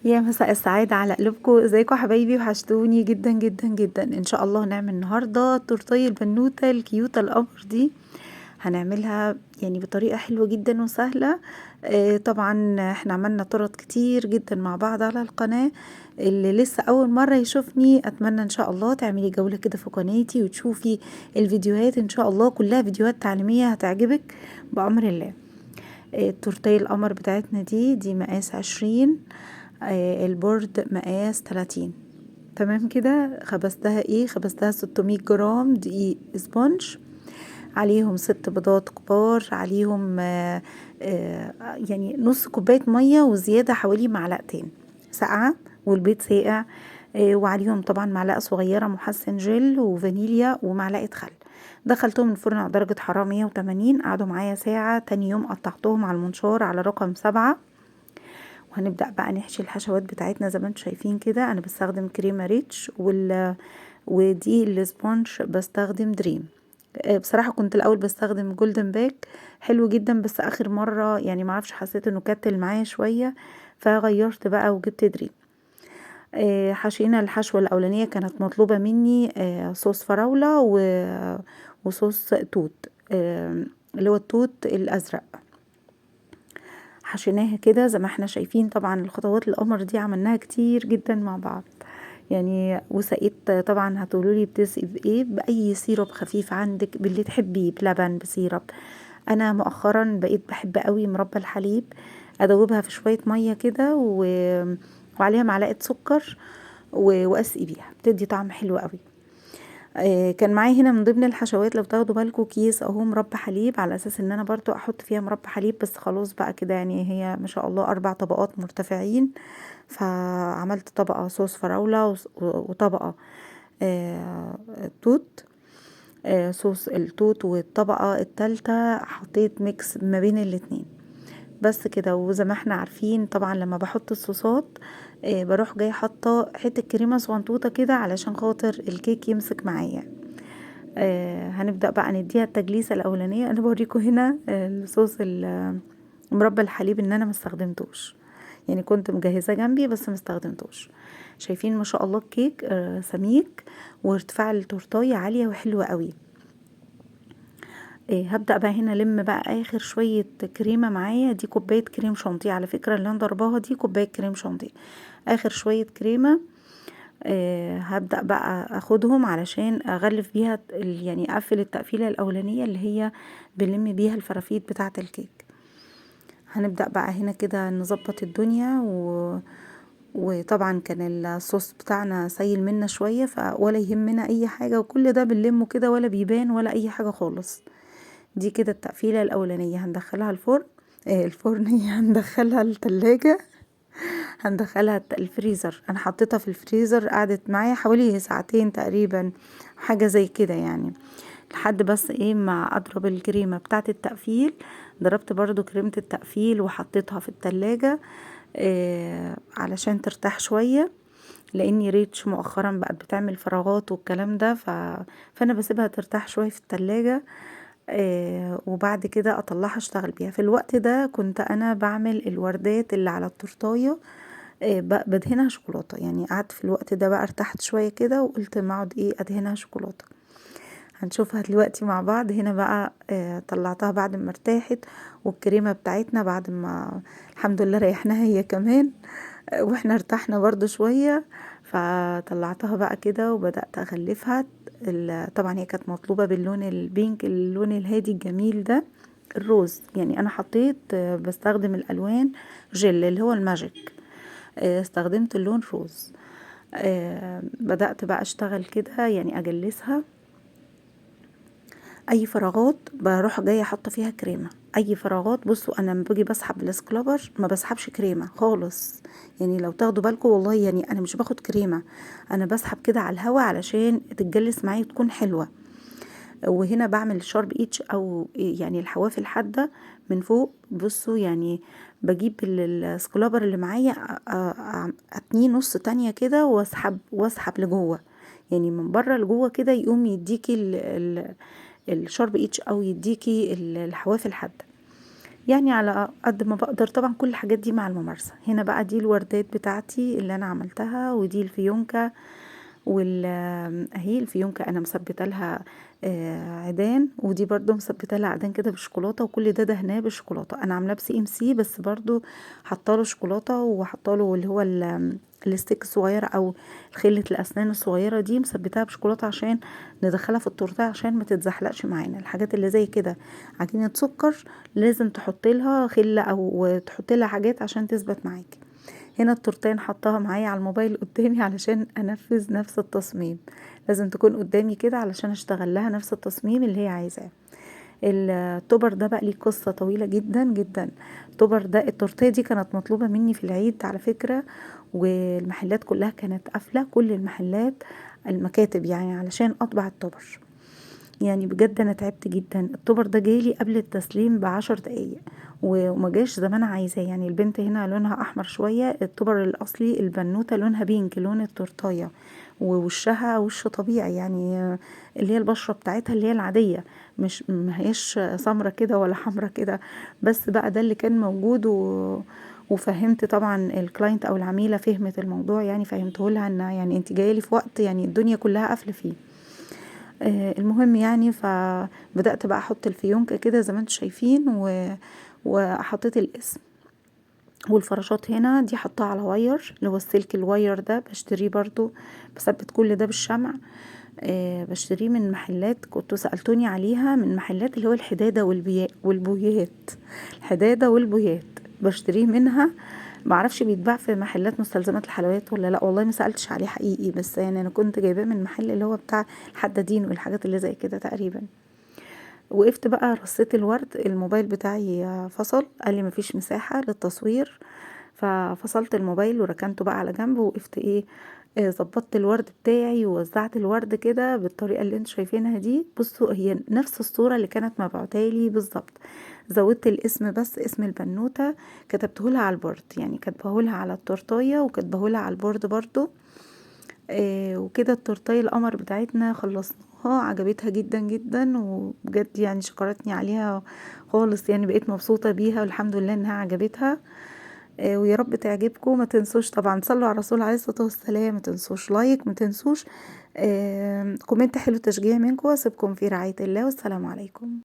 يا مساء السعادة على قلوبكم، ازيكم يا حبايبي؟ وحشتوني جدا جدا جدا. ان شاء الله هنعمل النهارده تورتيه البنوته الكيوته القمر دي. هنعملها يعني بطريقه حلوه جدا وسهله. طبعا احنا عملنا طرط كتير جدا مع بعض على القناه. اللي لسه اول مره يشوفني اتمنى ان شاء الله تعملي جوله كده في قناتي وتشوفي الفيديوهات، ان شاء الله كلها فيديوهات تعليميه هتعجبك بامر الله. التورتيه القمر بتاعتنا دي مقاس 20. البورد مقاس 30. تمام كده. خبزتها 600 جرام دقيق اسبونج، عليهم 6 بيضات كبار، عليهم يعني نص كوباية مية وزيادة حوالي معلقتين ساقعة، والبيض ساقع. وعليهم طبعا معلقة صغيرة محسن جل وفانيليا ومعلقة خل. دخلتهم الفرن على درجة حرارة 180، قعدوا معايا ساعة. تاني يوم قطعتهم على المنشار على رقم 7. وهنبدأ بقى نحشي الحشوات بتاعتنا زي ما انتم شايفين كده. انا بستخدم كريمة ريتش ودي السبونج بستخدم دريم. بصراحة كنت الاول بستخدم جولدن باك، حلو جدا، بس اخر مرة يعني معرفش حسيت انه كتل معايا شوية فغيرت بقى وجبت دريم. حشينا الحشوة الاولانية كانت مطلوبة مني صوص فراولة وصوص توت، اللي هو التوت الازرق. حشيناها كده زي ما احنا شايفين. طبعا الخطوات القمر دي عملناها كتير جدا مع بعض يعني. وسقيت طبعا، هتقولولي بتسقي بايه؟ باي سيرب خفيف عندك باللي تحبيه، بلبن، بسيرب. انا مؤخرا بقيت بحب قوي مربى الحليب، ادوبها في شوية مية كده وعليها معلقة سكر واسقي بيها، بتدي طعم حلو قوي. كان معايا هنا من ضمن الحشوات لو تاخدوا بالكم كيس اهو مربى حليب، على اساس ان انا برضو احط فيها مربى حليب، بس خلاص بقى كده يعني. هي ما شاء الله 4 طبقات مرتفعين، فعملت طبقة صوص فراولة وطبقة توت، صوص التوت، والطبقة التالتة حطيت ميكس ما بين الاتنين بس كده. وزي ما احنا عارفين طبعا لما بحط الصوصات بروح جاي حاطه حته كريمه صغنطوطه كده علشان خاطر الكيك يمسك معايا. هنبدأ بقى نديها التجليسة الأولانية. أنا بوريكم هنا الصوص مربى الحليب إن أنا ما استخدمتوش، يعني كنت مجهزة جنبي بس ما استخدمتوش. شايفين ما شاء الله الكيك سميك، وارتفاع التورتاية عالية وحلوة قوي. هبدأ بقى هنا ألم بقى آخر شوية كريمة معايا. دي كوباية كريم شانتيه على فكرة، اللي أنا ضرباها دي كوباية كريم شانتيه. آخر شوية كريمة هبدأ بقى اخدهم علشان اغلف بيها يعني اقفل التقفيلة الاولانية اللي هي بنلم بيها الفرافيت بتاعة الكيك. هنبدأ بقى هنا كده نظبط الدنيا وطبعا كان الصوص بتاعنا سيل منا شوية، ولا يهمنا اي حاجة، وكل ده بنلمه كده ولا بيبان ولا اي حاجة خالص. دي كده التقفيلة الاولانية. هندخلها الفرن، الفرن هندخلها التلاجة، هندخلها الفريزر. انا حطيتها في الفريزر، قعدت معايا حوالي ساعتين تقريبا، حاجة زي كده يعني، لحد بس ايه ما اضرب الكريمة بتاعة التقفيل. ضربت برضو كريمة التقفيل وحطيتها في التلاجة علشان ترتاح شوية، لاني ريتش مؤخرا بقت بتعمل فراغات والكلام ده، فانا بسيبها ترتاح شوية في التلاجة. وبعد كده اطلعها اشتغل بيها. في الوقت ده كنت انا بعمل الوردات اللي على التورتايه، بدهنها شوكولاتة. يعني قعدت في الوقت ده بقى ارتحت شوية كده، وقلت ما اقعد ايه ادهنها شوكولاتة. هنشوفها دلوقتي مع بعض. هنا بقى طلعتها بعد ما ارتاحت، والكريمة بتاعتنا بعد ما الحمد لله ريحناها هي كمان، واحنا ارتحنا برضو شوية. فطلعتها بقى كده وبدأت اغلفها. طبعا هي كانت مطلوبة باللون البينك، اللون الهادي الجميل ده، الروز. يعني انا حطيت بستخدم الالوان جل اللي هو الماجيك، استخدمت اللون روز. بدأت بقى اشتغل كده يعني اجلسها. اي فراغات بروح جايه احط فيها كريمه. اي فراغات، بصوا انا لما باجي بسحب السكرابر ما بسحبش كريمه خالص، يعني لو تاخدوا بالكم والله يعني انا مش باخد كريمه، انا بسحب كده على الهوا علشان تتجلس معايا وتكون حلوه. وهنا بعمل شارب ايتش او يعني الحواف الحاده من فوق. بصوا يعني بجيب السكرابر اللي معايا اتنيه نص تانية كده، واسحب لجوه، يعني من بره لجوه كده، يقوم يديكي الشارب ايتش او يديكي الحواف الحاده. يعني على قد ما بقدر طبعا، كل الحاجات دي مع الممارسة. هنا بقى دي الوردات بتاعتي اللي انا عملتها، ودي الفيونكة اهي الفيونكة انا مثبته لها عيدان، ودي برضو مثبته لها عيدان كده بالشوكولاته، وكل ده دهناه بالشوكولاته. انا عاملاه بCMC، بس برضو حطاله شوكولاته، وحطاله اللي هو الستيك الصغيره، او خلة الاسنان الصغيره دي مثبتها بشوكولاته عشان ندخلها في التورته، عشان ما تتزحلقش معانا. الحاجات اللي زي كده عجينه سكر لازم تحط لها خله او تحط لها حاجات عشان تثبت معاكي. هنا التورتين حطاها معايا على الموبايل قدامي علشان انفذ نفس التصميم، لازم تكون قدامي كده علشان اشتغل لها نفس التصميم اللي هي عايزاه. التوبر ده بقى ليه قصة طويلة جدا جدا. التوبر ده، التورتيه دي كانت مطلوبة مني في العيد على فكرة، والمحلات كلها كانت قافلة، كل المحلات المكاتب يعني، علشان اطبع التوبر. يعني بجد انا تعبت جدا. التوبر ده جالي قبل التسليم ب10 دقايق، وما جاش زي ما انا عايزاه. يعني البنت هنا لونها احمر شويه، التوبر الاصلي البنوته لونها بينك، لون التورتايه، ووشها وش طبيعي يعني، اللي هي البشره بتاعتها اللي هي العاديه، مش ما هيش سمره كده ولا حمرا كده. بس بقى ده اللي كان موجود، وفهمت طبعا الكلاينت او العميله، فهمت الموضوع يعني، فهمته لها ان يعني انت جايه لي في وقت يعني الدنيا كلها قافله فيه. المهم يعني، فبدأت بقى احط الفيونكة كده زي ما انتم شايفين، وحطيت الاسم والفراشات. هنا دي حطها على واير، اللي هو السلك الواير ده بشتريه برضو، بثبت كل ده بالشمع. بشتريه من محلات، كنتوا سألتوني عليها، من محلات اللي هو الحدادة والبويات. الحدادة والبويات بشتريه منها. معرفش بيتباع في محلات مستلزمات الحلويات ولا لا، والله ما سألتش عليه حقيقي، بس يعني انا كنت جايباه من محل اللي هو بتاع الحدادين والحاجات اللي زي كده تقريبا. وقفت بقى رصيت الورد، الموبايل بتاعي فصل، قال لي مفيش مساحة للتصوير، ففصلت الموبايل وركنته بقى على جنب، وقفت ايه، ظبطت الورد بتاعي، ووزعت الورد كده بالطريقة اللي انتوا شايفينها دي. بصوا هي نفس الصورة اللي كانت مبعوتالي بالظبط. زودت الاسم، بس اسم البنوتة كتبتهولها على البورد، يعني كتبهولها على التورتاية وكتبهولها على البورد برضو. وكده التورتايه القمر بتاعتنا خلصناها، عجبتها جدا جدا، وبجد يعني شكرتني عليها خالص، يعني بقيت مبسوطة بيها، والحمد لله انها عجبتها. ويا رب تعجبكم. ما تنسوش طبعا تصلوا على الرسول عليه الصلاة والسلام، ما تنسوش لايك، ما تنسوش كومنت حلو، تشجيع منكم، واسيبكم في رعاية الله، والسلام عليكم.